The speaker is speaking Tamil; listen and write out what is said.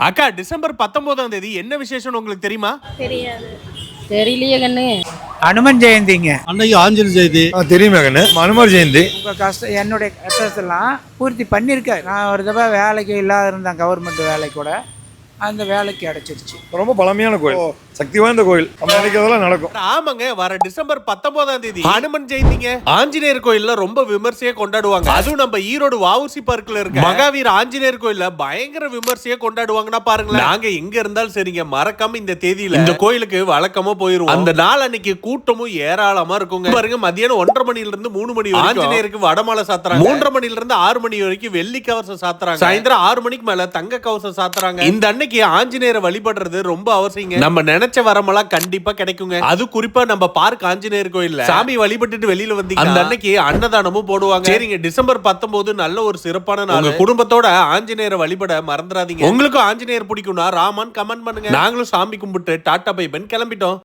அக்கா டிசம்பர் 19ஆம் தேதி என்ன விசேஷம் உங்களுக்கு தெரியுமா? தெரியாது. தெரியலையே கண்ணு. அனுமன் ஜெயந்திங்க. அன்னைக்கு ஆஞ்சல் ஜெயந்தி தெரியுமா கண்ணு? அனுமர் ஜெயந்தி. உங்கள் கஷ்டம் என்னுடைய கஷ்டத்தெல்லாம் பூர்த்தி பண்ணியிருக்கேன். நான் ஒரு தடவை வேலைக்கு இல்லாத இருந்தேன், கவர்மெண்ட் வேலை கூட. அந்த வேலைக்கு கிடைச்சிருச்சு. ரொம்ப பழமையான கோயில், சக்தி வாய்ந்த கோயில். நம்ம நினைக்கிறதெல்லாம் நடக்கும். ஆமாங்க, வர டிசம்பர் 19ஆம் தேதி அனுமன் ஜெயந்திங்க. ஆஞ்சநேயர் கோயில்ல ரொம்ப விமர்சையா கொண்டாடுவாங்க. அதுவும் நம்ம ஈரோடு வஉசி பார்க்ல இருக்க மகாவீர் ஆஞ்சநேயர் கோயில்ல பயங்கர விமர்சையா கொண்டாடுவாங்கன்னா பாருங்களேன். நாங்க எங்க இருந்தாலும் சரிங்க, மறக்காம இந்த தேதியில இந்த கோயிலுக்கு வழக்கமா போயிருவோம். அந்த நாள் அன்னைக்கு கூட்டமும் ஏராளமா இருக்குங்க. பாருங்க, மதியானம் 1:30 மணில இருந்து 3 மணி வரைக்கும் ஆஞ்சநேயருக்கு வடமாலை சாத்துறாங்க. 3:30 மணில இருந்து 6 மணி வரைக்கும் வெள்ளி கவசம் சாத்துறாங்க. சாயந்தரம் 6 மணிக்கு மேல தங்க கவசம் சாத்துறாங்க. இந்த அன்னைக்கு ஆஞ்சநேயரை வழிபடுறது ரொம்ப அவசியங்க. நம்ம நினைச்ச வரமெல்லாம் கண்டிப்பா கிடைக்குங்க. அது குறிப்பா நம்ம பார்க் ஆஞ்சநேயர் கோயில்ல சாமி வழிபட்டுட்டு வெளியில வந்தீங்க அந்த அன்னைக்கு அன்னதானமும் போடுவாங்க. சரிங்க, டிசம்பர் 19 நல்ல ஒரு சிறப்பான நாள். உங்க குடும்பத்தோட ஆஞ்சநேயரை வழிபட மறந்துடாதீங்க. உங்களுக்கும் ஆஞ்சநேயர் பிடிக்கும்னா ராமன் கமெண்ட் பண்ணுங்க. நாங்களும் சாமி கும்பிட்டு டாடா பை பை கிளம்பிட்டோம்.